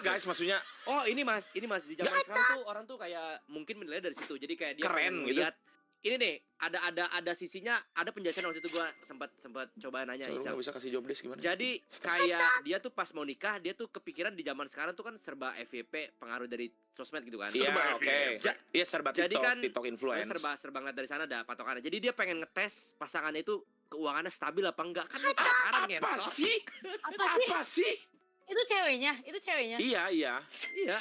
guys, maksudnya Oh ini mas di zaman sekarang tuh orang tuh kayak mungkin menilai dari situ. Jadi kayak dia Keren gitu. lihat ini nih ada sisinya, ada penjelasan waktu itu gua sempat coba nanya lu Isam. nggak bisa kasih job desk gimana? Jadi kayak dia tuh pas mau nikah dia tuh kepikiran di zaman sekarang tuh kan serba FYP, pengaruh dari sosmed gitu kan. Iya, oke. Iya serba Jadi TikTok, kan TikTok influence. serba ngeliat dari sana ada patokannya. Jadi dia pengen ngetes pasangannya itu keuangannya stabil apa enggak, kan pacaran ya. Apa sih? Apa sih? Itu ceweknya? Iya.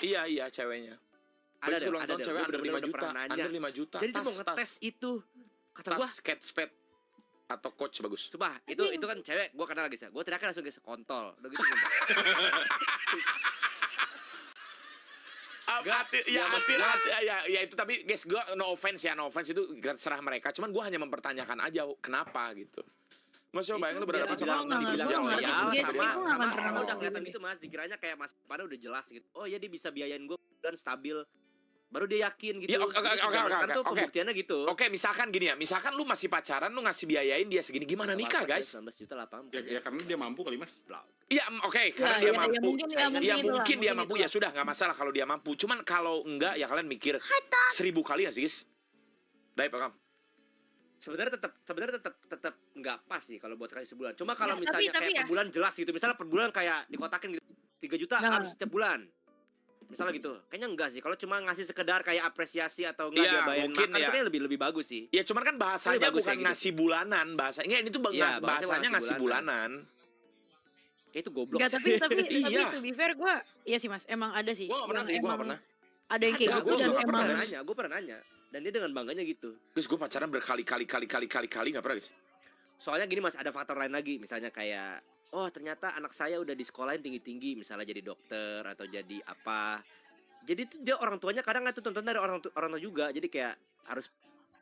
Iya, ceweknya. Ada ulang tahun cewek under 5 juta. pernah nanya. Under 5 juta. Jadi dia mau ngetes itu. Kata gua, skate spade atau coach bagus. sumpah, itu kan cewek, gua kenal guys ya. Gua teriaknya langsung guys, kontol. Udah gitu. Ya itu tapi guys gue no offense itu serah mereka. Cuman gue hanya mempertanyakan aja kenapa gitu. Mas coba bayangin lu berhadapan sama sama udah kelihatan gitu mas. Dikiranya kayak mas pada udah jelas gitu. Oh ya dia bisa biayain gue dan stabil. Baru dia yakin gitu. Ya, oke, pembuktiannya gitu. Oke, misalkan gini ya. Misalkan lu masih pacaran, lu ngasih biayain dia segini. Gimana nikah, guys? 19 juta 8. Ya karena dia mampu kali, Mas. Iya, oke, karena dia mampu. Ya mungkin dia mampu. Ya sudah, nggak masalah kalau dia mampu. Cuman kalau enggak, ya kalian mikir 1000 kali ya sih, guys. Dai, Pak Kam. Sebenarnya tetap nggak pas sih kalau buat kasih sebulan. Cuma kalau Ya, misalnya tapi kayak per bulan jelas gitu. Misalnya per bulan kayak dikotakin gitu. 3 juta harus setiap bulan. Misalnya gitu. Kayaknya enggak sih. Kalau cuma ngasih sekedar kayak apresiasi atau enggak dia bayarin mungkin makan, ya. kayaknya lebih bagus sih. Ya cuman kan bahasanya bagus bukan kayak gitu. ngasih bulanan, bahasanya ini tuh bahasanya ngasih bulanan. Kayak itu goblok. Enggak, tapi Iya. to be fair gue, iya sih mas, emang ada sih. Gua nggak pernah sih, gua nggak pernah. Ada yang kayak gitu dan emang Gue pernah nanya. Dan dia dengan bangganya gitu. Guys, gue pacaran berkali-kali nggak pernah, guys. Soalnya gini mas, ada faktor lain lagi. Misalnya kayak, oh ternyata anak saya udah di sekolahin tinggi-tinggi. Misalnya jadi dokter atau jadi apa. Jadi tuh dia orang tuanya kadang nggak tuh tonton dari orang tua juga. Jadi kayak harus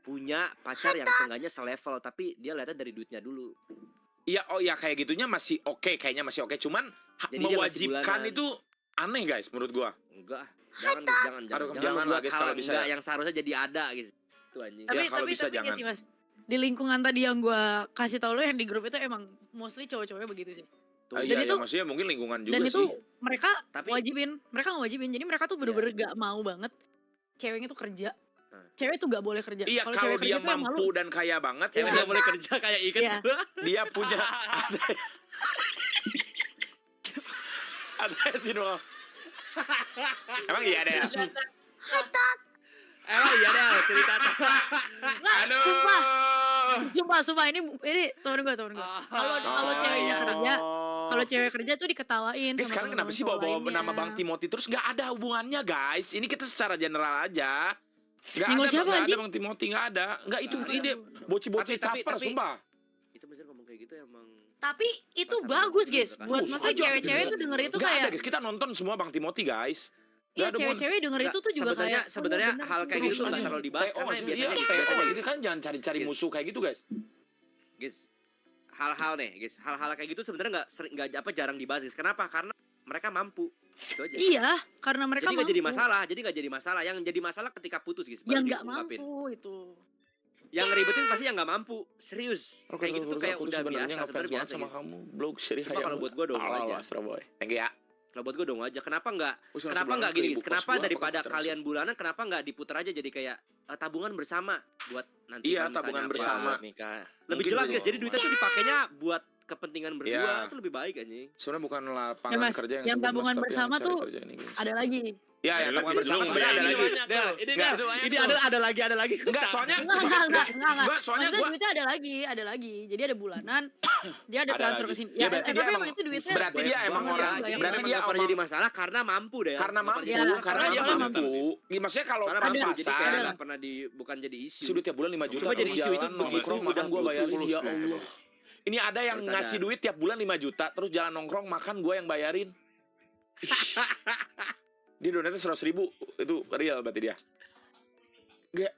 punya pacar yang seenggaknya selevel. Tapi dia lihatnya dari duitnya dulu. Iya, oh ya kayak gitunya masih oke, kayaknya masih oke. Cuman Jadi dia masih mewajibkan bulanan. itu aneh, guys, menurut gua. Enggak, jangan Jangan lah, guys, kalau bisa enggak yang seharusnya jadi ada gitu. Itu anjing. tapi Ya, kalau bisa tapi jangan. sih mas, di lingkungan tadi yang gue kasih tau lo yang di grup itu emang mostly cowok-cowoknya begitu sih. Tuh. Dan Iya, itu- maksudnya mungkin lingkungan juga Dan sih. itu mereka Tapi- mereka ngewajibin. Jadi mereka tuh bener-bener gak mau banget ceweknya tuh kerja. Cewek tuh gak boleh kerja. Iya, kalau cewek dia kerja tuh yang mampu dan kaya banget, Cewek Iya. nggak boleh kerja kayak ikan. Iya. dia punya ada sih dong. Emang iya ada ya? Emang iya deh cerita. Nggak, sumpah ini temen gue. Kalau ceweknya kerja, kalau cewek kerja tuh diketawain. Guys, sama sekarang kenapa temen-temen sih cowok bawa lainnya. nama Bang Timothy terus? Nggak ada hubungannya, guys. Ini kita secara general aja. Nggak Nyinggung ada, siapa, nggak ada anjing? Bang Timothy, nggak ada. Nggak, itu ide bocil-bocil Tapi- caper, tapi- sumpah. Itu bener ngomong kayak gitu emang. Tapi itu Pasangan bagus dulu, guys. pasangan Buat dulu. maksudnya Aja, cewek-cewek tuh denger itu Nggak ada, kayak, guys. Kita nonton semua Bang Timothy, guys. iya Nggak ada cewek-cewek denger itu tuh juga kayak. Sebenarnya oh, hal kayak bener. gitu tuh nggak anjing. terlalu dibahas TO, karena maksudnya, biasanya iya, biasanya TO, jadi kan jangan cari-cari Guys. musuh kayak gitu, guys. guys, hal-hal kayak gitu sebenarnya nggak jarang dibahas guys. Kenapa? Karena mereka mampu. Itu aja. Iya, karena mereka Jadi nggak jadi mampu. masalah. Yang jadi masalah ketika putus guys. baru Yang nggak diungkapin. mampu itu. Yang ngeribetin pasti yang nggak mampu. Serius. Kayak gitu tuh kayak Aku udah sebenarnya biasa. ngefans Sebenarnya banget biasa sama guys. kamu. Blog seri Cuma kalau buat gua dong aja. Astro Boy. Thank you ya. Kalau buat gue dong aja. Kenapa nggak Usul Kenapa sebulan nggak gini ke guys? ibu Kenapa kos gua, daripada apakah kalian bulanan kenapa nggak diputar aja jadi kayak tabungan bersama buat nanti Iya, kalau misalnya tabungan apa, bersama. buat nikah. Lebih Mungkin jelas gitu. guys. Jadi duitnya tuh dipakainya buat kepentingan berdua Iya. itu lebih baik anjing. Sebenarnya bukan lapangan Ya, Mas, kerja yang yang sebut, Mas, tabungan tapi yang bersama cari tuh kerja ini, guys. Ada lagi. Ya, yang tabungan bersama sebenarnya ada lagi. Ini ada lagi. Enggak, soalnya Enggak. soalnya Maksudnya gua duitnya ada lagi. Jadi ada bulanan, dia ada Ada transfer lagi. ke sini. Ya, berarti dia tapi emang- itu duitnya. berarti dia banyak emang banget, orang- banyak berarti banget. dia nggak pernah emang- jadi masalah karena mampu deh. karena Nggak pernah mampu, jadi Iya, masalah karena dia soalnya mampu. Maksudnya kalau Karena pas mampu jadi pasan, kayak nggak pernah bukan jadi isu. sudah tiap bulan 5 juta Cuma jadi terus isu itu jalan begitu nongkrong udah makan gua bayarin. putus. Ya Allah. Ini ada yang Harus ngasih ada. duit tiap bulan 5 juta terus jalan nongkrong makan gua yang bayarin. Dia donatnya 100.000 itu real berarti dia. Gak,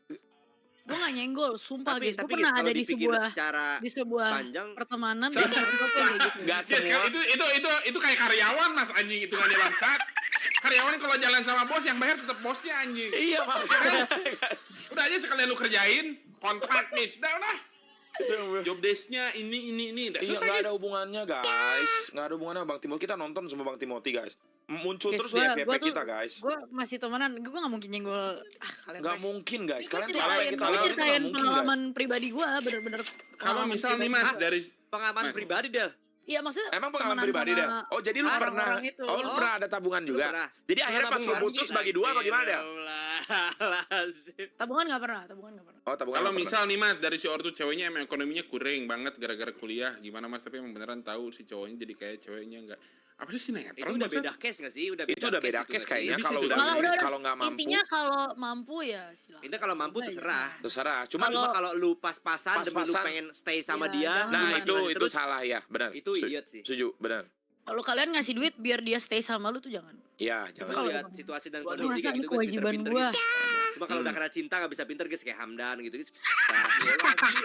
Gue gak nyenggol, sumpah guys. Gue tapi pernah guys, ada kalau dipikir secara di sebuah panjang pertemanan dan kayak gitu. Gak Yes, semua. itu kayak karyawan Mas anjing itu kan dia bangsat. Karyawan kalau jalan sama bos yang bayar tetap bosnya anjing. Iya makanya. Udah aja sekalian lu kerjain kontrak nih. Udah. Job desk-nya ini. Udah Iya selesai. nggak guys. ada hubungannya guys, nggak ada hubungannya Bang Timothy. Kita nonton semua Bang Timothy guys. muncul Guys, terus di gua FYP tuh kita, guys. gue masih temenan, gue gak mungkin nyenggol kalian. Nggak mungkin, guys. Ini Kalian gue tuh apa yang kita ceritain, lakuin itu nggak mungkin, guys. pengalaman pribadi gue, bener-bener. Kalau pengalaman misal nih pribadi Mas gua. dari Pengalaman Mas. pribadi Del. Iya maksudnya. Emang pengalaman temenan pribadi sama deh. Oh, jadi lu pernah orang-orang itu. Oh, lu pernah ada tabungan Lu juga. pernah? Jadi akhirnya pas lu Tabungan. putus bagi dua apa gimana deh? Astagfirullahaladzim. Tabungan gak pernah, tabungan gak pernah. Oh, tabungan. Kalau nggak misal nih Mas dari si ortu ceweknya emang ekonominya kurang banget gara-gara kuliah, gimana Mas? Tapi emang beneran tahu si cowoknya jadi kayak ceweknya enggak. Apa sih sinetron? Itu udah maksudnya? beda case gak sih? pernah. Itu udah beda case kayaknya. Bisa Kalau juga. udah Udah. kalau nggak mampu, Intinya kalau mampu ya silakan. Itu kalau mampu Aja. terserah. terserah. Cuman Cuma kalau lu pas-pasan demi lu Pas-pasan. pengen stay sama Iya, dia, jangan. nah lu itu masih terus, salah ya, benar. itu idiot sih. Setuju, benar. Kalau kalian ngasih duit biar dia stay sama lu tuh jangan. Iya, Coba jangan. Kalau lihat emang- situasi dan Waduh, kondisi masa kayak ini gitu guys, kewajiban pinter-pinter gua. gitu. Cuma kalau udah Hmm. karena cinta gak bisa pinter guys kayak Hamdan gitu guys.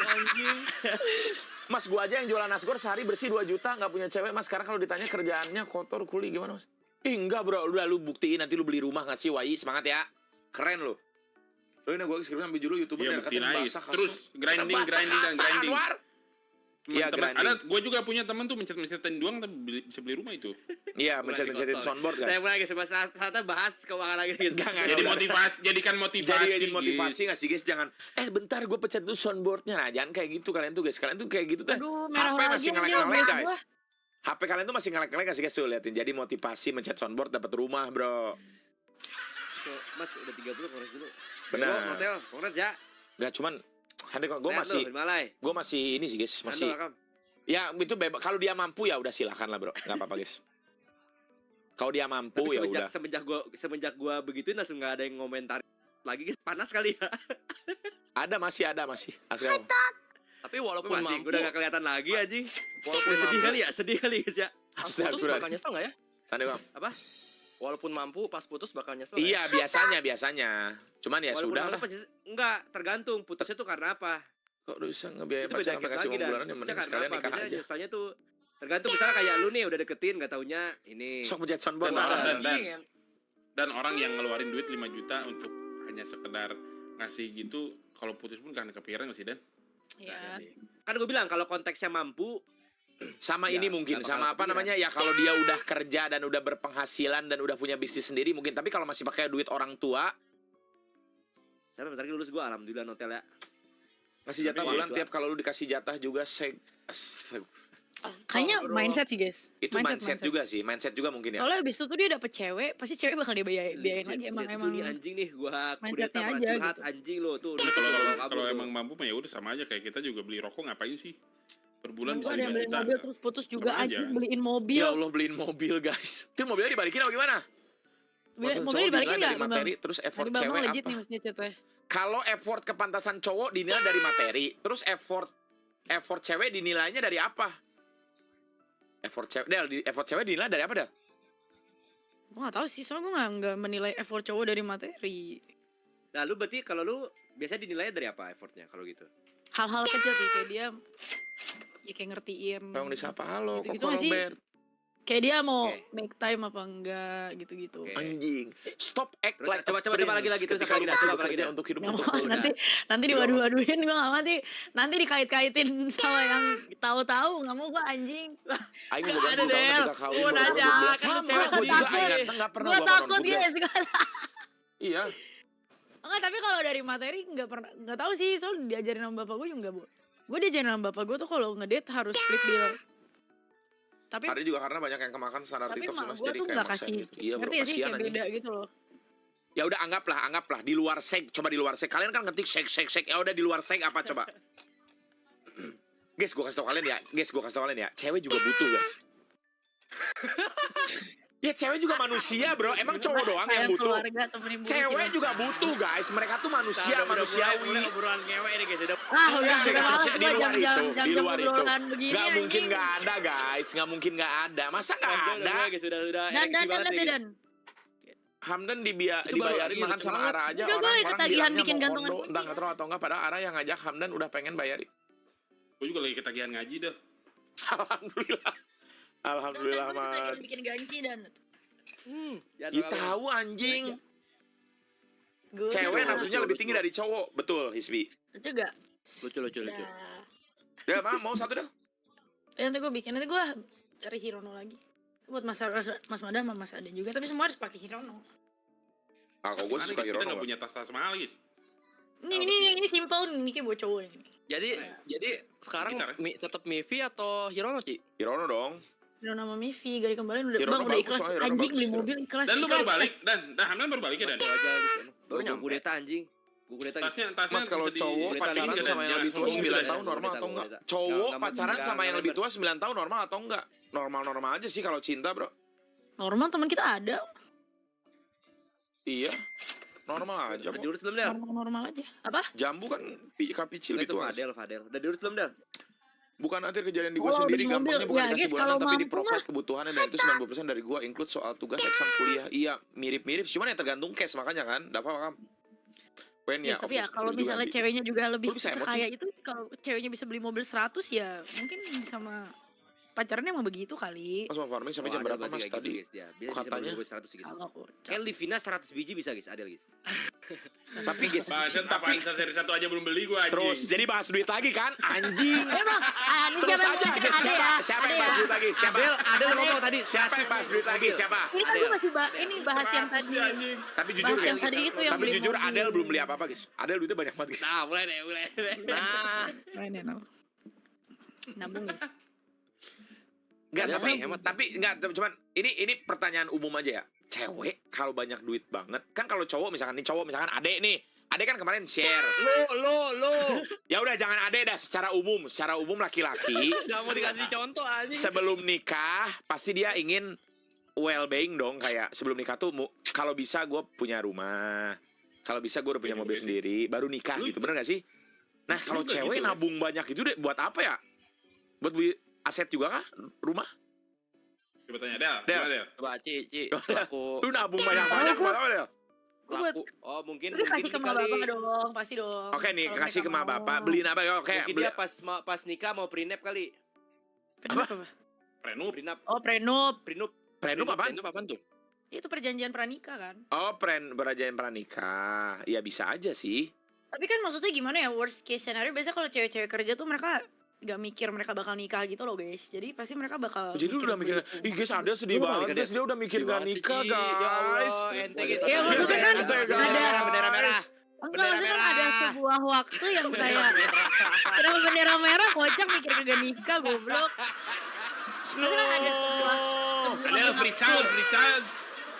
Anjing. Mas, gua aja yang jualan nasgor sehari bersih 2 juta, nggak punya cewek, Mas. Sekarang kalau ditanya kerjaannya kotor, kuli gimana, Mas? Ih, enggak, bro. Udah lu buktiin nanti lu beli rumah nggak sih, Wai? Semangat ya. Keren lu. Lu ini gua skripnya ambil dulu YouTuber Iya, yang buktiin katanya aja. basah kasar. Terus grinding Basah dan kasar, grinding. Anwar. Iya, Teman-teman, grinding. ada gue juga punya temen tuh mencet-mencetin doang tapi bisa beli rumah itu. Iya, Mulai mencet-mencetin kotor. soundboard, Saya guys. mulai guys, saatnya bahas keuangan lagi gitu. Enggak, Jadi udah. motivasi, jadikan motivasi. Jadi motivasi nggak sih, guys? Jangan, bentar gue pencet dulu soundboardnya. Nah, jangan kayak gitu kalian tuh, guys. Kalian tuh kayak gitu teh. Aduh, merah HP lagi masih anjir, ngelek-ngelek, otak guys. gua. HP kalian tuh masih ngelek-ngelek nggak sih, guys? Tuh, liatin. Jadi motivasi mencet soundboard dapat rumah, bro. So, Mas udah 30 kongres dulu. Benar. Hotel, kongres ya. Nggak cuman, Hande, gue Sehat masih, lu, Himalaya. gue masih ini sih, guys. Masih, Handal, Kam. ya itu bebas. Kalau dia mampu ya udah silakan lah, bro. Nggak apa-apa, guys. Kalau dia mampu Tapi ya udah. semenjak gua begituin langsung nggak ada yang ngomentar lagi guys, panas kali ya. Ada masih. Asal. Tapi walaupun Masih mampu, udah nggak kelihatan lagi anjing. walaupun Sedih mampu, kali ya, sedih kali guys ya. pas putus bakal Astagfirullah. nyesel nggak ya? Sande, Bang. Walaupun mampu, pas putus bakal nyesel nggak ya? Iya, biasanya. Cuman ya Walaupun sudah malu lah. enggak, tergantung putusnya tuh karena apa. Kok udah bisa ngebiayain Itu beda pacaran sampai case kasih lagi uang dan bulanan yang putusnya mending karena sekalian apa. nikah Biasanya aja. nyeselnya tuh tergantung misalnya kayak lu nih udah deketin nggak taunya ini. Sok pencet soundboard Dan lah. orang- Iya, Dan orang yang ngeluarin duit 5 juta untuk hanya sekedar ngasih gitu, kalau putus pun kan kepikiran nggak sih, Dan? Iya. Kan gue bilang kalau konteksnya mampu, Sama Ya, ini mungkin, nggak sama bakal apa kepikiran. namanya, ya kalau dia udah kerja dan udah berpenghasilan dan udah punya bisnis sendiri mungkin. Tapi kalau masih pakai duit orang tua, saya bentar lagi lulus gue alhamdulillah hotel ya. ngasih jatah Tapi bulan itu- tiap kalau lu dikasih jatah juga Kayaknya mindset sih guys. itu mindset juga sih, mindset juga mungkin ya. Soalnya abis itu tuh dia dapet cewek, pasti cewek bakal dia biayain lagi emang Zetsu emang. nih anjing nih gua mindsetnya kudeta aja curhat gitu. anjing lo tuh. Tapi Lu kalau kabur kalau lu. emang mampu mah ya udah sama aja kayak kita juga beli rokok ngapain sih? Per bulan Gua bisa ada yang 5 beliin juta. mobil terus putus juga Sama aja. anjing beliin mobil. Ya Allah, beliin mobil, guys. Itu mobilnya dibalikin apa gimana? Maksud Mobilnya cowok dibalikin dinilai nggak? dari materi, terus effort Tadi Bambang cewek legit apa? nih mestinya cewek. Kalau effort kepantasan cowok dinilai dari materi, terus effort cewek dinilainya dari apa? Effort cewek dinilai dari apa, Del? Gue gak tau sih, soalnya gue gak menilai effort cowok dari materi. Nah, lu berarti kalau lu biasanya dinilainya dari apa effortnya kalau gitu? Hal-hal kecil sih, kayak dia ya kayak ngertiin. Tolong disapa, halo, Gitu-gitu Koko nggak sih? Robert. Kayak dia mau Oke. make time apa enggak, gitu-gitu. Oke. Anjing. Stop act Terus, like coba- a coba prince lagi, terus ketika lagi, lu coba masih lagi, bekerja dah. untuk hidup Nggak untuk mau, keluarga. nanti diwadu-waduin gue gak mau, nanti dikait-kaitin sama yang tahu-tahu, nggak mau gue anjing. Aing mau Nggak ganti ada, tahun Del. ketika kawin Gua baru nanya, 12. kan Sama, cewek gua juga takut. ingat nggak pernah Gue gua takut nonton guys. Tugas. Iya. Enggak, tapi kalau dari materi nggak tahu sih, soalnya diajarin sama bapak gue juga nggak. Gue diajarin sama bapak gue tuh kalau ngedate harus split bill. Tapi Hari juga karena banyak yang kemakan standar tapi TikTok sih, mak Mas. gue Jadi tuh kayak nggak maksain kasih. gitu. Iya, bro, Ngerti ya sih, kasihan kayak anjing. beda gitu loh. Ya udah anggaplah di luar seg, coba di luar seg. Kalian kan ngetik seg. Ya udah di luar seg apa coba? Guys, gua kasih tau kalian ya. Cewek juga butuh, guys. Ya cewek juga manusia, bro. Emang cowok doang yang Sayang butuh. keluarga, temenin bumi Cewek kita. juga butuh, guys. Mereka tuh manusia, manusiawi. Mulai obrolan ngewek ini guys, udah. Udah Enggak, malas maksudnya gue di luar jam-jam itu, di luar itu. obrolan begini Nggak mungkin anjing. nggak ada, guys. Nggak mungkin nggak ada. Masa nggak ada? Guys, sudah Dan ereksi banget nih, guys. dan. Hamdan Itu baru dibayarin lagi, makan lucu sama banget. Ara aja. Udah, gue Orang lagi ketagihan bilangnya bikin mau gantungan kondo, kunci. entah nggak tahu atau nggak. Padahal Ara yang ngajak Hamdan udah pengen bayarin. Gue juga lagi ketagihan ngaji dah. Alhamdulillah. Alhamdulillah, Dan kita Mat. bikin ganci dan. Jangan Ya terlalu- tahu anjing. Gue Cewek Betul, nafsunya betul, lebih tinggi betul. dari cowok. Betul, Hisbi. juga. Lucu. Dah. Ya, mau satu dah. Nanti gue bikin, nanti gue cari Hirono lagi. buat Mas Mada sama Mas Ade juga, tapi semua harus pakai Hirono. Ah, kalau gue Mana, suka Gis? Kita Hirono. nggak punya tas-tas mahal, Gis. Ini simple nih, ini kayak buat cowok ini. Jadi sekarang Gitar, ya? tetap Mivi atau Hirono, Ci? Hirono dong. Hirono sama Mivi, gak dikembaliin udah Hirono bang udah bagus ikhlas soalnya, Hirono anjing bagus, beli Hirono. mobil ikhlas. Dan lu baru ikhlas. balik, Dan Hamdan baru balik ya, Dan? Baru aja di sana. Baru nyampe. gugureta anjing. Gugureta Gis. Tasnya Mas kalau bisa di- cowok Gurita pacaran dikit, sama Dan. yang lebih tua Jangan 9 gurita, tahun normal gurita, atau enggak? gurita. Cowok Nggak, pacaran nggak, sama nggak yang lebih lebar. tua 9 tahun normal atau enggak? Normal-normal aja sih kalau cinta, Bro. Normal teman kita ada, Iya. Normal aja Udah kok. diurus belum, Del? normal aja. Apa? Jambu kan kapicil Itu gitu kan. Fadel. Udah diurus belum, Del? Bukan nanti kejadian di gue Kalau sendiri, di mobil, gampangnya bukan ya, dikasih guys, bulanan kalau tapi di mampu provide kebutuhannya, dan itu 90% dari gue include soal tugas exam kuliah. Iya, mirip-mirip, cuman ya tergantung case makanya kan. Dapat paham? Pen ya, Yes, tapi ya obvious, kalau lu juga misalnya ambil. ceweknya juga lebih Lu bisa emot sekaya itu, kalau ceweknya bisa beli mobil 100 ya mungkin sama pacarnya emang begitu kali. Mas mau farming sampai jam Oh, Adel berapa berarti mas kayak tadi? gitu, Gis, dia. Dia Katanya. bisa beli 100 Gis. Kalau aku Kayak Livina 100 biji bisa, Gis. Adel, Gis. Tapi guys, Baset tapi Avanza seri 1 aja belum beli gua, anjing. terus jadi bahas duit lagi kan, anjing. emang ini Terus siapa aja, yang ada siapa ya? siapa Ada yang bahas ya? duit lagi? Siapa? Adel Adel. ngomong tadi. Siapa yang bahas duit lagi? Siapa? Ini kan gue masih ini bahas yang 100 tadi. dia, anjing. Tapi jujur Bahas yang guys, tadi itu yang tapi beli jujur mobil. Adel belum beli apa-apa guys. Adel duitnya banyak banget guys. Nah, mulai deh. Nah, Nah, ini nabung ya. enggak Adel tapi hemat. tapi enggak cuman ini pertanyaan umum aja ya. Cewek kalau banyak duit banget kan, kalau cowok misalkan nih, cowok misalkan Ade nih. Ade kan kemarin share. Lo. Ya udah jangan Ade dah, secara umum laki-laki Gak mau dikasih contoh anjing. sebelum nikah pasti dia ingin well-being dong, kayak sebelum nikah tuh kalau bisa gue punya rumah, kalau bisa gue udah punya mobil sendiri baru nikah Lu- gitu, bener gak sih? Nah kalau juga cewek gitu, nabung banyak itu deh buat apa ya? Buat beli aset juga kah? Rumah? Coba tanya, Del. Del. Gimana, Del? Coba Ci, selaku Lu nabung banyak-banyak buat apa deh? Gue buat Oh, mungkin itu kasih ke ini mak kali. bapak dong, pasti dong. Oke nih, Kalau kasih ke mereka mak mau. bapak, beliin apa? Oke, Mungkin beli. dia pas nikah mau prenup kali. Prenup apa? Prenup. Prenup. Oh, prenup. Prenup apaan? Itu apaan tuh? Itu perjanjian pranikah kan. Oh, perjanjian pranikah. Ya bisa aja sih. Tapi kan maksudnya gimana ya, worst case scenario biasanya kalau cewek-cewek kerja tuh mereka gak mikir mereka bakal nikah gitu loh guys. Jadi pasti mereka bakal Jadi lu udah mikir, begitu. ih guys Adel sedih Lu bakal banget, nikah, guys dia udah mikir Sedih gak banget sih, nikah Ci. Ya guys. ente guys. Ya, maksudnya kan ada- bendera merah. Enggak, Bendera maksudnya kan merah. ada sebuah waktu yang kayak kenapa bendera merah kocak mikir kagak nikah goblok. No. Maksudnya kan ada sebuah Adel, free child.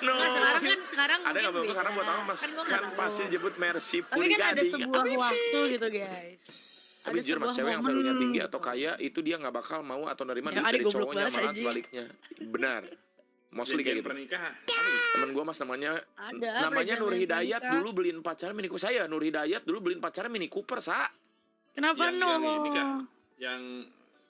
No. Nah, sekarang Ada nggak mungkin belum? Karena gue beda. tahu mas Kan gua kan nggak tahu. pasti jemput Mercy Tapi kan ada Purigadi. sebuah waktu gitu guys. Tapi Ada jujur mas, sebuah cewek yang momen value-nya tinggi gitu. atau kaya itu dia nggak bakal mau atau nerima Ya, duit adik dari goblok cowoknya, banget, malahan anjing. sebaliknya. Benar. Mostly kayak Janjian gitu. Pernikah. Apa ya? Temen gue mas namanya Ada namanya Nur perjanjian Hidayat pranikah. dulu beliin pacarnya Mini Cooper. Saya Nur Hidayat dulu beliin pacarnya Mini Cooper sa. Kenapa Yang- no? yang ini kan. Yang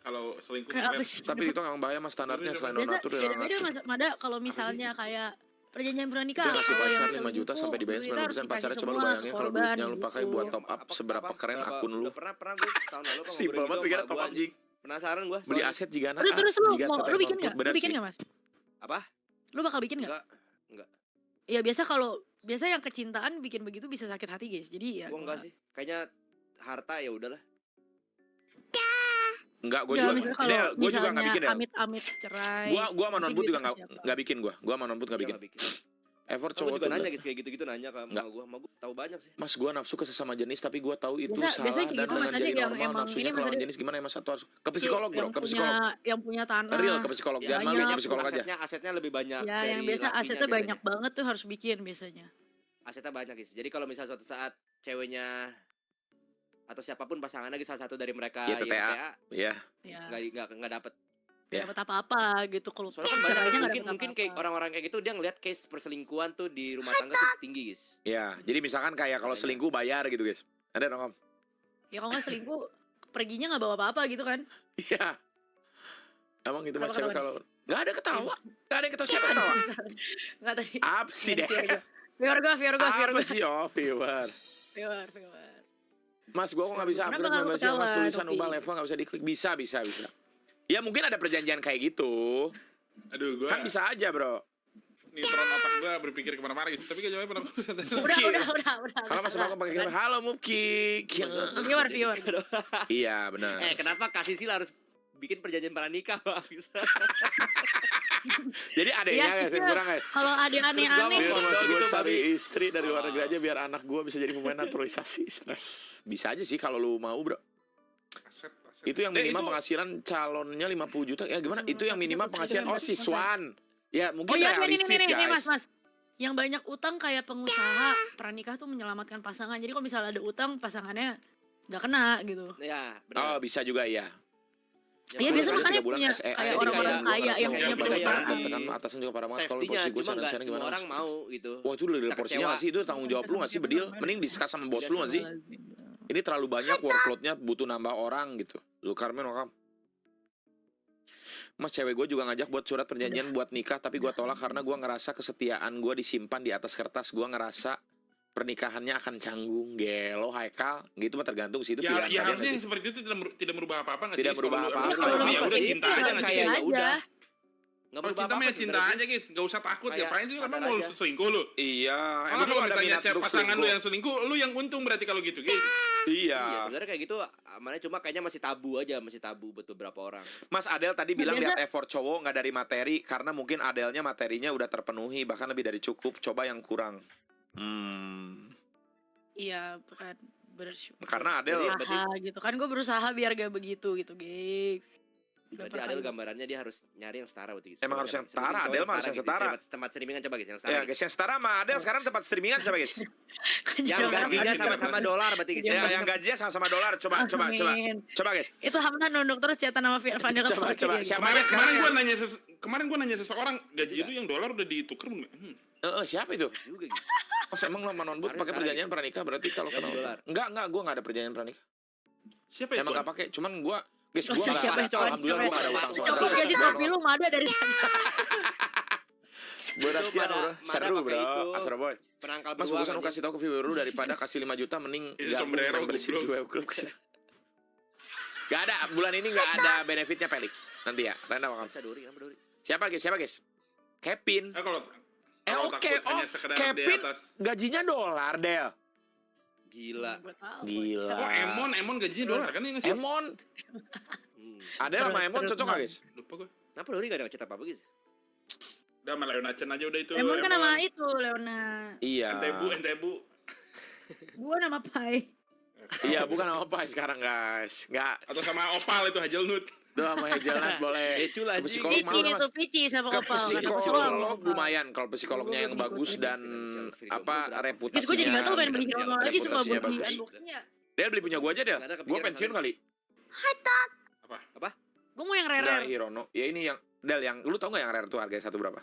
kalau selingkuh Kenapa kemarin. sih? Tapi itu nggak bahaya mas, standarnya selain Biasa donatur ya. beda-beda Mas Mada kalau misalnya kayak perjanjian pranikah. Dia ngasih kalau yang pacar 5 juta sampai dibayar duitnya 90% harus pacarnya. dikasih Coba lu semua bayangin ke kalau korban duitnya lu pakai gitu. buat top up seberapa keren akun lu. Udah pernah gue tahun lalu kan Simple banget pikirnya top up jing. Penasaran gue. Beli aset jika Terus lu mau lu bikin nggak? Lu Bener bikin sih. nggak Mas? Apa? Lu bakal bikin nggak? Enggak. Ya biasa yang kecintaan bikin begitu bisa sakit hati guys. Jadi ya. Gue enggak sih. Kayaknya harta ya udahlah. Enggak, gue Ya, juga. misalnya kalau Del, gue juga nggak bikin ya. amit-amit cerai. Gua sama nanti non-boot juga duitnya siapa? nggak bikin gua. Gua sama non-boot nggak Dia bikin. nggak bikin. Effort Gue cowok juga tuh. nanya guys kayak gitu-gitu nanya ke Nggak. sama gue tahu banyak sih. Mas, gua nafsu ke sesama jenis tapi gua tahu itu Biasanya salah kayak dan gitu, dengan Mas Ade, jadi yang normal emang nafsunya ini, ke Mas lawan Ade. jenis gimana ya Mas? Satu harus ke psikolog bro, ke psikolog. Yang punya tanah. Real ke psikolog, Ya, jangan malu banyak. ke psikolog aja. Asetnya lebih banyak. Ya, yang dari biasa lakinya asetnya biasanya. banyak banget tuh harus bikin biasanya. Asetnya banyak guys. Jadi kalau misalnya suatu saat ceweknya atau siapapun pasangannya guys, salah satu dari mereka Iya, TTA. Iya. Ya. nggak dapet. Ya. Dapat apa-apa gitu kalau Soalnya kan banyak caranya nggak mungkin dapet mungkin apa-apa. kayak orang-orang kayak gitu dia ngeliat case perselingkuhan tuh di rumah tangga tuh tinggi guys. Iya, jadi misalkan kayak kalau Makanya. selingkuh bayar gitu guys. Ada dong Om? Ya kalau nggak selingkuh perginya nggak bawa apa-apa gitu kan. Iya. Emang gitu Mas Kenapa cewek ketawa kalau nggak ada ketawa, nggak ada yang ketawa, siapa ketawa? Nggak tadi. Apa sih deh? Viewer gue. Apa sih oh viewer? Viewer. Mas, gua kok nggak bisa Kenapa upgrade nggak membership mas, ketawa, tulisan Novi? ubah level nggak bisa diklik. Bisa. Ya mungkin ada perjanjian kayak gitu. Aduh, gue Kan bisa aja bro. neutron otak gue berpikir kemana-mana gitu. Tapi gak jawabnya pernah. Udah. Halo mas, aku pakai kamera. Halo Mupki. Viewer. Iya benar. Kenapa Kak Sisil harus bikin perjanjian pranikah Pak? Bisa. Jadi adeknya Iya, guys yang kurang guys. Kalau ada aneh-aneh Biar Foto mas gue gitu, cari Babi. istri dari luar negeri aja biar anak gue bisa jadi pemain naturalisasi stres. Bisa aja sih kalau lu mau bro. Aset. Itu yang minimal penghasilan calonnya 50 juta. Ya gimana? Itu yang minimal penghasilan siswan. Ya mungkin Oh iya, realistis ini guys. mas. Yang banyak utang kayak pengusaha pranikah tuh menyelamatkan pasangan. Jadi kalau misalnya ada utang pasangannya nggak kena gitu. Ya, Oh benar. bisa juga iya. Iya Boleh biasa aja makanya 3 bulan punya SEA. kayak Jadi orang-orang kayak kaya yang kayak punya kayak utang. kayak Tekan atasan juga parah banget kalau Safety-nya posisi gue cuma nggak challenge-nya semua gimana orang Mas? mau gitu. Wah itu udah dari Bisa porsinya kecewa. nggak sih? Itu tanggung jawab lu nggak sih Bedil? Mending discuss sama bos lu nggak sih? Ini terlalu banyak workload-nya butuh nambah orang gitu. Lu Carmen welcome. Mas cewek gue juga ngajak buat surat perjanjian buat nikah tapi gue tolak karena gue ngerasa kesetiaan gue disimpan di atas kertas. Gue ngerasa pernikahannya akan canggung. Gelo Haikal gitu mah tergantung sih itu Ya, pilihan ya kalian harusnya nggak yang sih? seperti itu tidak merubah apa-apa nggak Tidak sih? merubah Kalau lu- apa-apa. kalau lu Kalau ya udah kayak cinta gitu aja kan nggak sih? kayak ya aja. udah. Nggak Kalau berubah cinta apa mah ya cinta sebenarnya. aja guys, nggak usah takut. Kayak Ngapain sih emang sadar mau aja. selingkuh lu? Iya, Malah emang kalau lu ada misalnya minat cewek untuk pasangan lu selingkuh? yang selingkuh, lu yang untung berarti kalau gitu guys. Iya, Iya. sebenarnya kayak gitu amannya cuma kayaknya masih tabu aja, masih tabu buat beberapa orang. Mas Adel tadi bilang biasa- lihat effort cowok nggak dari materi karena mungkin Adelnya materinya udah terpenuhi bahkan lebih dari cukup. Coba yang kurang. Iya bukan bersyukur. Karena Adel Jadi- berusaha gitu kan gue berusaha biar gak begitu gitu guys. Berarti Adel gambarannya dia harus nyari yang setara berarti. Emang harus yang Sebutin setara, cowok Adel mah harus yang gitu, setara. Tempat streamingan coba guys yang setara. ya guys. guys yang setara sama Adel sekarang tempat streamingan siapa guys? Yang gajinya sama-sama dolar berarti guys. Ya yang gajinya sama-sama dolar. Coba guys. Itu Hamdan nunduk terus cetan sama Vanilla Coba, Forte coba. ya, Siapa? gitu. Kemarin gua nanya seseorang gaji lu yang dolar udah ditukar belum? Siapa itu? juga gitu. Mas emang lo non-boot Harus pakai setara, perjanjian pranikah berarti kalau Gaji kena dolar. utang. Enggak, gua enggak ada perjanjian pranikah. Siapa itu? Emang enggak pakai, cuman gua guys Gak gua usah nggak- siapa yang alhamdulillah gua enggak ada utang. sama Cukup sekali. gaji topi lu Mada dari tadi. Berat Itu ya, Mada- bro. Mada Seru pakai bro. itu. Astro Boy. Penangkal Mas beruang. bagusan lu kasih tau ke viewer lu daripada kasih 5 juta mending Itu gabung sombrero, membership goblok. dua klub ke situ. Gak ada, bulan ini gak ada benefitnya Pelik. Nanti ya, Renda wakam. Baca Dori, kenapa Dori? Siapa guys? Kevin. Kalau Oke, takut hanya sekedar di Kevin atas. gajinya dolar, Del. Gila. Gua tahu. Gila. Oh, Emon gajinya dolar kan ya nggak sih? Emon. Hmm. Ada sama Terus, Emon terus, cocok gak guys? Lupa gua. Kenapa Dori gak ada cerita apa-apa guys? Udah sama Leon Achen aja udah itu. Emon kan nama itu Leona. Iya. Entebu. Gua nama Pai. Iya, bukan sama apa sekarang guys. Nggak, Atau sama Opal itu Hazelnut. itu sama Hazelnut boleh. Decul Ke anjing. psikolog Pici mana, itu Mas? Pici sama Ke Opal. psikolog lumayan kalau psikolognya yang bagus dan apa reputasinya. Guys, gue jadi gak tau pengen beli Hirono lagi sumpah reputasinya buat beli bagus. unboxingnya. Del beli punya gua aja Del. Nggak ada Gua kepikiran pensiun sana. kali. Gue mau yang Enggak rare. Hirono. Ya ini yang Del yang lu tau nggak yang rare tuh harganya satu berapa?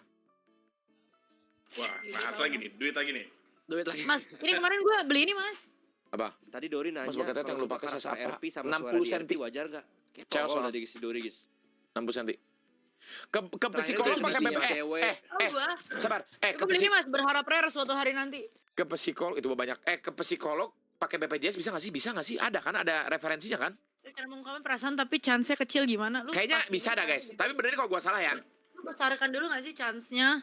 Wah, bahas lagi nih, duit lagi nih. Duit lagi. Mas, ini kemarin gue beli ini mas. Apa? Tadi Dori nanya Mas Baketet yang kalau lu pakai suka size karakter apa? RP sama 60 suara senti. DRT wajar gak? Cewek Cewek soal. tadi si Dori guys. 60 cm. Ke Terakhir psikolog tuh pakai yang BB. cewek. Gue Sabar. gue beli ini mas berharap rare suatu hari nanti. Ke psikolog itu banyak. Ke psikolog pakai BPJS bisa nggak sih? Bisa nggak sih? Ada kan? Ada referensinya kan? Cara mengungkapkan perasaan tapi chance-nya kecil gimana? Lu Kayaknya pasti bisa ada guys. Tapi beneran kalau gua salah ya. Lu besarkan dulu gak sih chance-nya?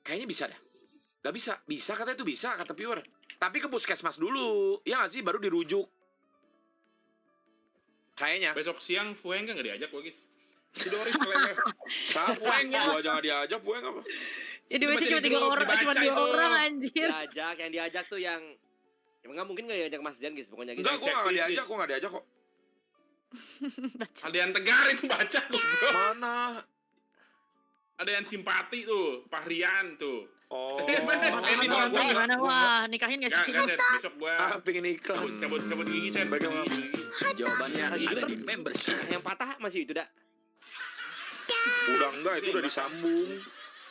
Kayaknya bisa dah. Gak bisa. Bisa katanya itu bisa kata Pure. Tapi ke puskesmas dulu. Ya nggak sih? Baru dirujuk. Kayaknya. Besok siang Fueng kan nggak diajak gua guys. Si Dori selesai. Sama Pueng. Gua jangan diajak Pueng apa? Jadi Itu biasanya masih cuma di 3 grup, orang, dibaca cuma 2 itu. orang anjir. Yang diajak tuh yang nggak mungkin nggak diajak Mas Jan guys pokoknya gitu. Enggak, gua nggak checklist, diajak. Nis. Gua nggak diajak kok. Baca. Ada yang tegar itu baca goblok. Mana? Ada yang simpati tuh, Fahrian tuh. Oh. Mas Emi Gimana, doang, gua- gimana? Wah, nikahin gak sih? Gak, besok gua Ah, pengen iklan. cabut gigi saya. Bagaimana? Jawabannya ada Gila. di membership. Yang patah masih itu dah. Udah enggak, itu udah disambung.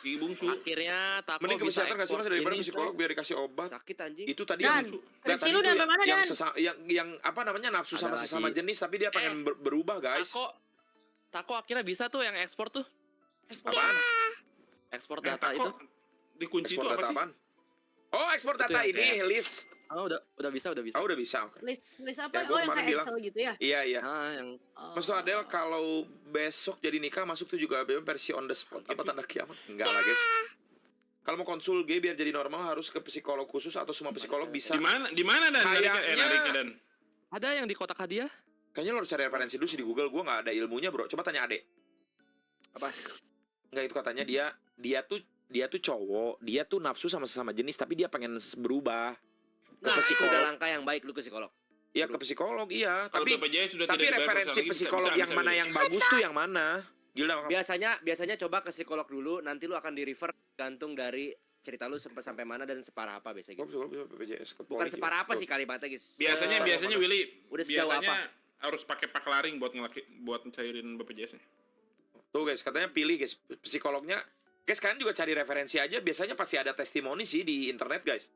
Gigi bungsu. Akhirnya Tako Mending ke bisa psikiater nggak sih mas ekspor daripada ini psikolog tuh. biar dikasih obat. Sakit anjing. Itu tadi Dan, yang skripsi tadi lu itu udah sampai mana, yang Dan? yang apa namanya nafsu Ada sama lagi. sesama jenis tapi dia pengen berubah guys. Tako akhirnya bisa tuh yang ekspor tuh. Apaan? Ekspor Nah, data itu. kok dikunci Ekspor itu apa data sih? apaan? Oh ekspor Itu data yang ini kayak- list. Oh, udah bisa. Oh udah bisa oke. List apa? Ya, gua Oh yang kemarin kayak bilang. Excel gitu ya? Iya. Ah, yang Oh. Maksud Adel kalau besok jadi nikah masuk tuh juga BBM versi on the spot apa tanda kiamat? Enggak lah guys. Kalau mau konsul gay biar jadi normal harus ke psikolog khusus atau semua psikolog bisa. Di mana dan Kayaknya- nariknya dan ada yang di kotak hadiah. Kayaknya lo harus cari referensi dulu sih di Google. Gua nggak ada ilmunya bro. Coba tanya Ade. Apa? Enggak, itu katanya dia tuh cowok, dia tuh nafsu sama sesama jenis tapi dia pengen berubah. Ke Nah, itu psikolog. udah langkah yang baik lu ke psikolog. Iya, ke psikolog iya. Kalau Tapi BPJS sudah tapi tidak dibayar referensi perusahaan lagi, psikolog yang mana bisa. yang bagus tuh yang mana? Gila. Biasanya coba ke psikolog dulu, nanti lu akan di-refer gantung dari cerita lu sampai mana dan separah apa biasanya Gue gitu. psikolog bisa BPJS ke Bukan polisi. separah apa sih kalimatnya, guys? Biasanya Willy, Udah sejauh biasanya apa? harus pakai paklaring buat mencairin BPJS-nya. Tuh guys, katanya pilih guys psikolognya. Guys, kalian juga cari referensi aja. Biasanya pasti ada testimoni sih di internet guys.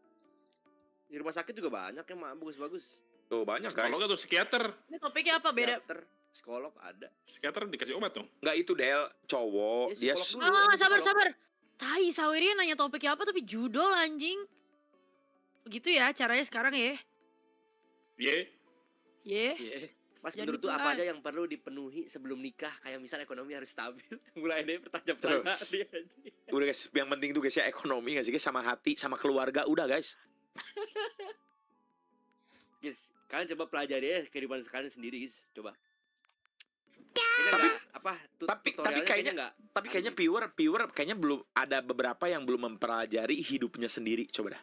Di rumah sakit juga banyak yang bagus-bagus. Tuh banyak guys. Psikolog atau psikiater? Ini topiknya apa beda? Psikiater, psikolog ada. Psikiater dikasih obat dong. Nggak itu Del, cowok. Ya, Dia psikolog dulu. Ah, Ada sabar psikolog. sabar. Tai, Saweria nanya topiknya apa tapi judul anjing. Begitu ya caranya sekarang ya. Ye, Ye. Iya. Mas, Jadi menurut tuh tuh, apa ah. aja yang perlu dipenuhi sebelum nikah? Kayak misal ekonomi harus stabil. Mulai dari pertanyaan Terus. dia anjing. udah guys, yang penting tuh guys ya ekonomi nggak sih guys, sama hati, sama keluarga udah guys. Guys, kalian coba pelajari ya kehidupan sekalian sendiri, guys. Coba. Tapi- tapi tutorialnya kayaknya- nggak. Tapi kayaknya pure kayaknya belum ada beberapa yang belum mempelajari hidupnya sendiri. Coba dah.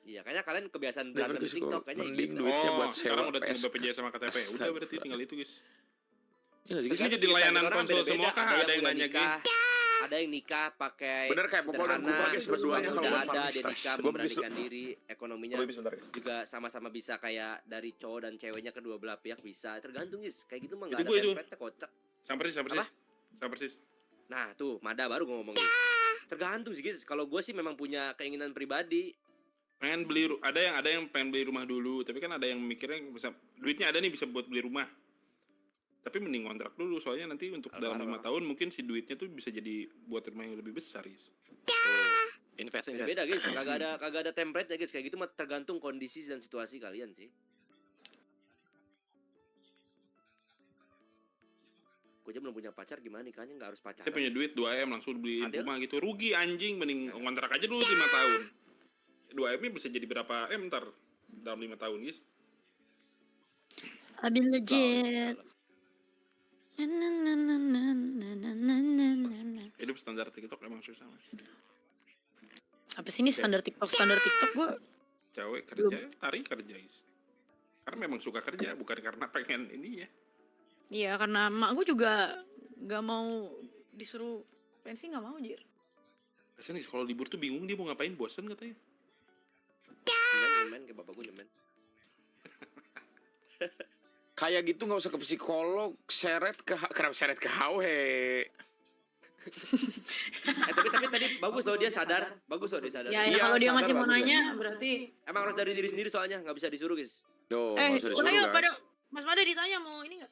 Iya, kayaknya kalian kebiasaan Daripada berantem di psikolog, TikTok kayaknya mending gitu. duitnya oh buat sekarang sewa udah tinggal PS. BPJS sama KTP. Udah Astaga. berarti tinggal itu guys. Iya nggak sih Ini guys? jadi layanan Orang konsul beda-beda. semua kah? Ada yang udah nanya nikah, ada yang nikah pakai Bener kayak Popol dan sederhana, Kupa, guys, terus berduanya uangnya kalau udah buat ada, farming dia stress. nikah Gua beli memberanikan diri, ekonominya Sebentar guys. juga sama-sama bisa kayak dari cowok dan ceweknya kedua belah pihak bisa. Tergantung, guys. Kayak gitu mah Itu nggak ada gua itu. template kocak. Sama persis, sama persis. Sama persis. Nah, tuh, Mada baru gue ngomong gitu. Tergantung sih, guys. Kalau gue sih memang punya keinginan pribadi. Pengen beli ada yang pengen beli rumah dulu, tapi kan ada yang mikirnya bisa duitnya ada nih bisa buat beli rumah. Tapi mending kontrak dulu soalnya nanti untuk dalam 5 tahun mungkin si duitnya tuh bisa jadi buat rumah yang lebih besar, guys. Invest. Beda, guys. Kagak ada template ya, guys. Kayak gitu mah tergantung kondisi dan situasi kalian sih. Gue aja belum punya pacar, gimana nikahnya nggak harus pacaran. Saya punya duit 2M langsung beliin Adel? rumah gitu. Rugi anjing, mending kontrak aja dulu 5 tahun. 2M-nya bisa jadi berapa M ntar dalam 5 tahun, guys. I've been legit. Salah. Hidup standar TikTok emang susah, Mas. Apa sih ini standar TikTok gue? Cewek kerja, tari kerja, guys. Karena memang suka kerja, bukan karena pengen ini ya. Iya karena emak gue juga nggak mau disuruh pensi, nggak mau jir. Biasanya kalau libur tuh bingung dia mau ngapain, bosen katanya. Nyemen kayak bapak gue nyemen. Kayak gitu nggak usah ke psikolog, kenapa seret ke HW? Tapi tadi bagus loh dia sadar. Bagus loh dia sadar. Ya, Iya, kalau dia sadar masih mau bagus ya. nanya berarti. Emang harus dari diri sendiri soalnya, nggak bisa disuruh, guys. Tuh, nggak usah disuruh ayo guys. pada Mas Mada ditanya mau ini nggak?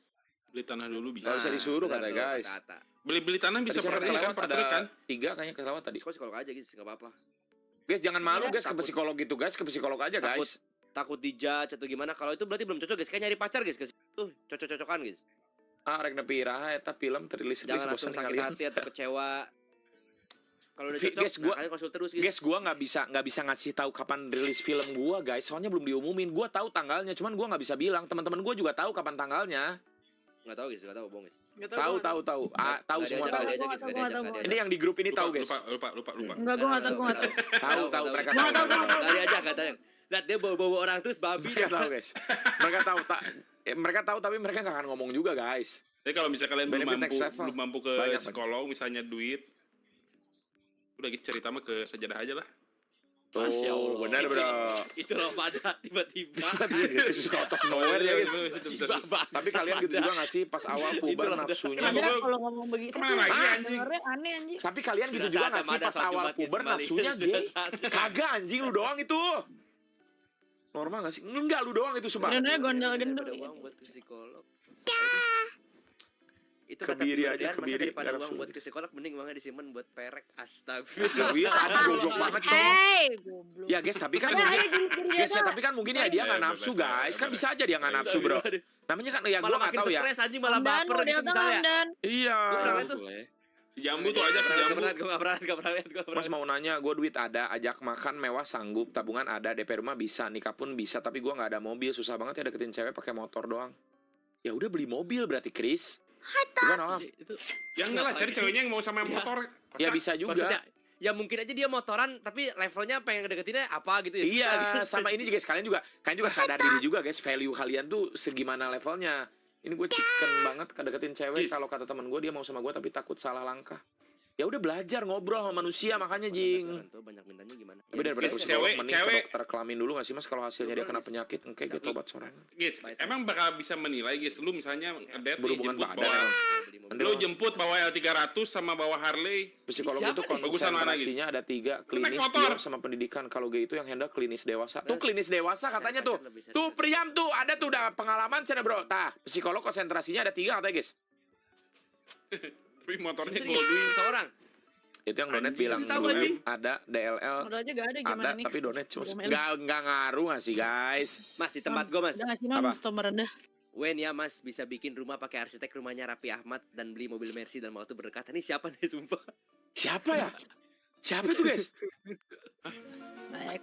Beli tanah dulu bisa. Nggak usah disuruh benar katanya, tuh, guys. kata-kata. Beli tanah bisa Tadi saya per kelewat per trik kan? ada 3 kayaknya kelewat tadi. Psikolog aja, guys, nggak apa-apa. Guys jangan malu guys ke Takut. psikolog gitu guys, ke psikolog aja guys. Takut dijudge atau gimana? Kalau itu berarti belum cocok, guys. Kayak nyari pacar, guys. Ke situ cocok-cocokan, guys. Ah rek nepi iraha eta film terilis Jangan langsung sakit hati atau kecewa. Kalau udah cocok, Guys, nah, kalian konsul terus, guys. Guys, gua nggak bisa ngasih tahu kapan rilis film gua, guys. Soalnya belum diumumin. Gua tahu tanggalnya, cuman gua nggak bisa bilang. Teman-teman gua juga tahu kapan tanggalnya. Nggak tahu, guys. Nggak tahu, bohong, guys. Tahu. Ah, tahu Nggak semua diajak, tahu. nggak diajak, guys. Gua Nggak nggak tahu, diajak, Ini yang di grup ini tahu, guys. Lupa. Enggak, gue nggak tahu, gue nggak tahu. Tahu, mereka Gua nggak tahu, tahu. Nggak diajak, nggak tahu. Lihat dia bawa orang terus babi. Mereka tahu, guys. Mereka tahu mereka tahu tapi mereka nggak akan ngomong juga, guys. Jadi kalau misalnya kalian belum Benefit next level. belum mampu ke Banyak, psikolog, misalnya duit, udah gitu cerita mah ke sajadah aja lah. Masya Allah. Oh, benar, bro. Itu loh pada tiba-tiba. Suka out of nowhere ya, guys. Tiba-tiba. Tapi kalian gitu juga nggak sih pas awal puber Itu loh. nafsunya? Ada kalau ngomong begitu Kemana lagi, tuh, anjing? sebenarnya aneh anjing. Tapi kalian gitu juga nggak sih pas awal puber nafsunya gay? Kagak anjing, lu doang itu. Normal nggak sih? Enggak, lu doang itu sumpah. Sebenarnya gondal Ada gendul. uang buat ke psikolog. Itu Kebiri kata aja, Masa kebiri, daripada nggak uang nafsu. buat ke psikolog mending uangnya disimpan buat perek. Astagfirullah. Bisa duit ada goblok banget, coy. Hey, goblok. Ya guys, tapi kan Ada mungkin jadi guys ya, tapi kan mungkin ya dia nggak nafsu guys. Kan bisa aja dia nggak nafsu, bro. Namanya kan ya gua Malah nggak makin tahu ya. stres anjing malah Hamdan, baper model gitu tengah misalnya. Hamdan. Iya. Gua pernah liat tuh. Si jambu tuh aja ke jambu. Gak pernah. Mas mau nanya, gue duit ada, ajak makan mewah sanggup, tabungan ada, DP rumah bisa, nikah pun bisa, tapi gue nggak ada mobil, susah banget ya deketin cewek pakai motor doang. Ya udah beli mobil berarti, Chris. Gimana, Om? Itu Ya enggak lah, cari Ngapain ceweknya yang mau sama Iya. motor. Ya Kocak. bisa juga. maksudnya ya mungkin aja dia motoran tapi levelnya pengen ngedeketinnya apa gitu ya. susah Iya, gitu. sama ini juga kalian juga sadar diri juga guys, value kalian tuh segimana levelnya. Ini gue chicken banget deketin cewek Gis. kalau kata teman gue dia mau sama gue tapi takut salah langkah. Ya udah belajar ngobrol sama manusia makanya jing. Orang tua banyak mintanya gimana? Tapi daripada Guys, ke psikolog cewek- mending ke cewek- dokter kelamin dulu gak sih mas kalau hasilnya dia Coba, kena Gis. penyakit oke gue tobat sorangan. Guys, Baik. emang bakal bisa menilai guys, lu misalnya ngedate nih, Berhubungan jemput badan bawa, emang. Beli mobil. Anda lu jemput bawa L300 sama bawa Harley, Psikolog Siapa itu nih? Bagusan mana, konsentrasinya ada 3, naik klinis, motor. pure, sama pendidikan. Kalau G itu yang handle klinis dewasa. Tuh Terus, klinis dewasa katanya tuh. Tuh Priam tuh ada tuh udah pengalaman sana bro. Tah, psikolog konsentrasinya ada 3 katanya guys. tapi motornya Sendiri. Goldwing. Seorang. Itu yang Donet Anjing, bilang tahu dulu anjing. ada DLL Udah aja gak ada gimana ada nih? tapi Donet cuma Ngomel. nggak ngaruh nggak sih guys. Mas di tempat gua Mas. Udah ngasih Apa? nom stop merendah. Wen ya Mas bisa bikin rumah pakai arsitek rumahnya Raffi Ahmad dan beli mobil Mercy dalam waktu berdekatan. Ini siapa nih sumpah? Siapa ya? Siapa itu guys? Nah, ya,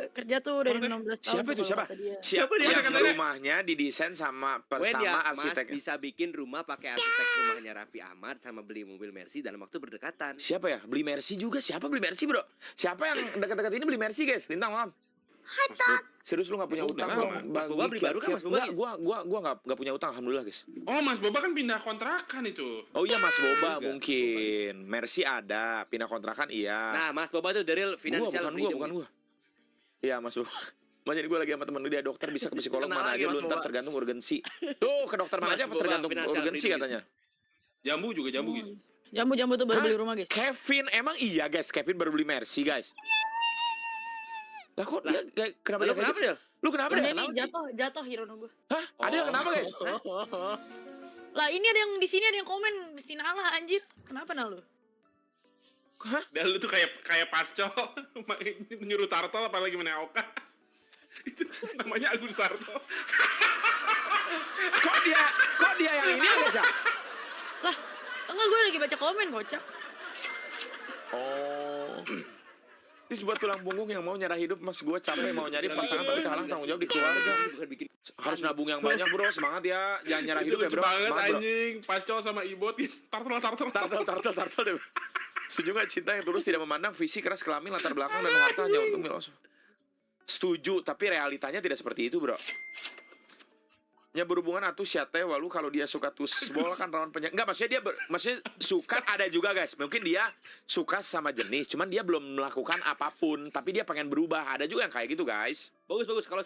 kerja tuh dari Mana 16 tahun. Siapa itu, tuh kalau siapa? kata dia. Siapa dia? yang Katanya- rumahnya didesain sama Wen sama ya Mas arsitek? bisa bikin rumah pakai arsitek rumahnya Raffi Ahmad sama beli mobil Mercy dalam waktu berdekatan. Siapa ya? Beli Mercy juga. Siapa beli Mercy bro? Siapa yang dekat-dekat ini beli Mercy guys? Lintang malam. Serius lu gak punya Ya udah, utang? aman. Mas Boba beli baru kan, Mas Boba, Enggak, guys? gua gak punya utang alhamdulillah guys. Oh, Mas Boba kan pindah kontrakan itu. Oh iya Mas Boba Juga. mungkin. Mercy ada, pindah kontrakan iya. Nah, Mas Boba tuh dari financial Bukan gua. Iya Mas Boba. Mas ini gue lagi sama temen dia dokter bisa ke psikolog Kenal mana lagi, aja Mas lu ntar Boba. tergantung urgensi. Tuh ke dokter mana Mas aja Boba, tergantung financial urgensi freedom. katanya. Jambu juga jambu guys. Jambu tuh baru Hah? beli rumah guys. Kevin emang iya guys, Kevin baru beli Mercy guys. Lah kok dia kenapa Lalu dia kayak kenapa gitu? ya? Lu kenapa Ini dia? jatuh Hirono gue. Hah? Ada yang kenapa guys? Lah ini ada yang di sini ada yang komen Sinala anjir. Kenapa nah lu? Hah? Dan lu tuh kayak Pasco nyuruh Tartol apalagi Meneoka. Itu namanya Agus Tarto. Kok dia yang ini ya guys ya? Lah, enggak gue lagi baca komen kocak. Oh. Ini buat tulang punggung yang mau nyerah hidup mas gue capek mau nyari pasangan tapi sekarang tanggung jawab di keluarga. Bukan bikin Harus nabung yang banyak bro, semangat ya. Jangan nyerah Itu hidup ya lucu bro, banget semangat bro. anjing. Pasco sama Ibot Tartel deh. Setuju gak cinta yang tulus tidak memandang fisik, ras, kelamin, latar belakang, dan hartanya untuk milos. Setuju, tapi realitanya tidak seperti itu bro. Ya berhubungan atuh siate walu kalau dia suka tusbol kan rawan penyakit. Enggak maksudnya maksudnya suka ada juga guys. Mungkin dia suka sama jenis, cuman dia belum melakukan apapun, tapi dia pengen berubah. Ada juga yang kayak gitu guys. bagus. Kalau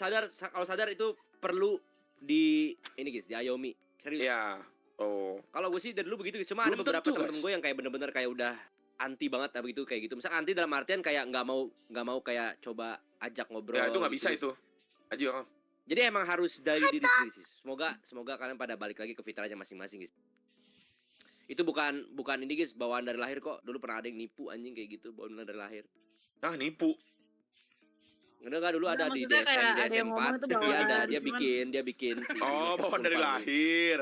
sadar itu perlu di ini guys, diayomi. Serius. Ya. Oh. Kalau gue sih dari dulu begitu guys. Cuma ada Belum beberapa tentu, temen guys. gue yang kayak bener-bener kayak udah anti banget nah begitu kayak gitu. Misal anti dalam artian kayak nggak mau kayak coba ajak ngobrol. Ya itu nggak bisa gitu. itu. Aja. Jadi emang harus dari diri sendiri sih. Semoga kalian pada balik lagi ke fitrahnya masing-masing guys. Itu bukan ini guys bawaan dari lahir kok. Dulu pernah ada yang nipu anjing kayak gitu bawaan dari lahir. Ah nipu. Enggak dulu ada Enggak, di maksudnya kayak ada DSM yang ngomong 4. itu Dia bawaan, ada dia cuman- bikin. Oh bawaan dari lahir.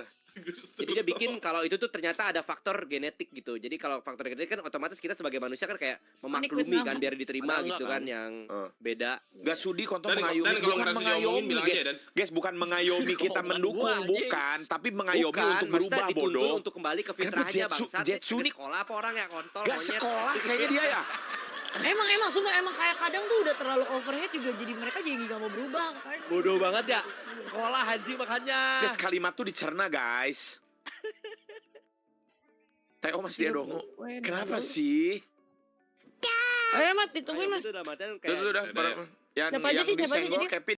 Jadi dia bikin kalau itu tuh ternyata ada faktor genetik gitu. Jadi kalau faktor genetik kan otomatis kita sebagai manusia kan kayak memaklumi kan biar diterima Ada gitu enggak kan kan? yang Eh. beda. Gak sudi kontol Dan mengayomi, kalau bukan ngerasa diomongin mengayomi bilang guys. aja dan Guys bukan mengayomi kita Omongan mendukung, gua, anjing. bukan, tapi mengayomi Bukan, untuk berubah maksudnya dituntun bodoh. untuk kembali ke Kenapa fitrahnya Jetsu- bangsat. Jetsu Ada nih- sekolah apa orang ya kontol Gak monyet. sekolah kayaknya dia ya. Emang sumpah emang kayak kadang tuh udah terlalu overhead juga jadi mereka jadi gak mau berubah kan. Bodoh banget ya. Sekolah haji makanya. Guys kalimat tuh dicerna guys. Teo mas dia dong. Kenapa sih? Ayo Mat, ditungguin Mas. Itu udah artian Tuh kayak udah. Dadah. Yang Siapa aja sih, siapa aja disenggol jadi? Kevin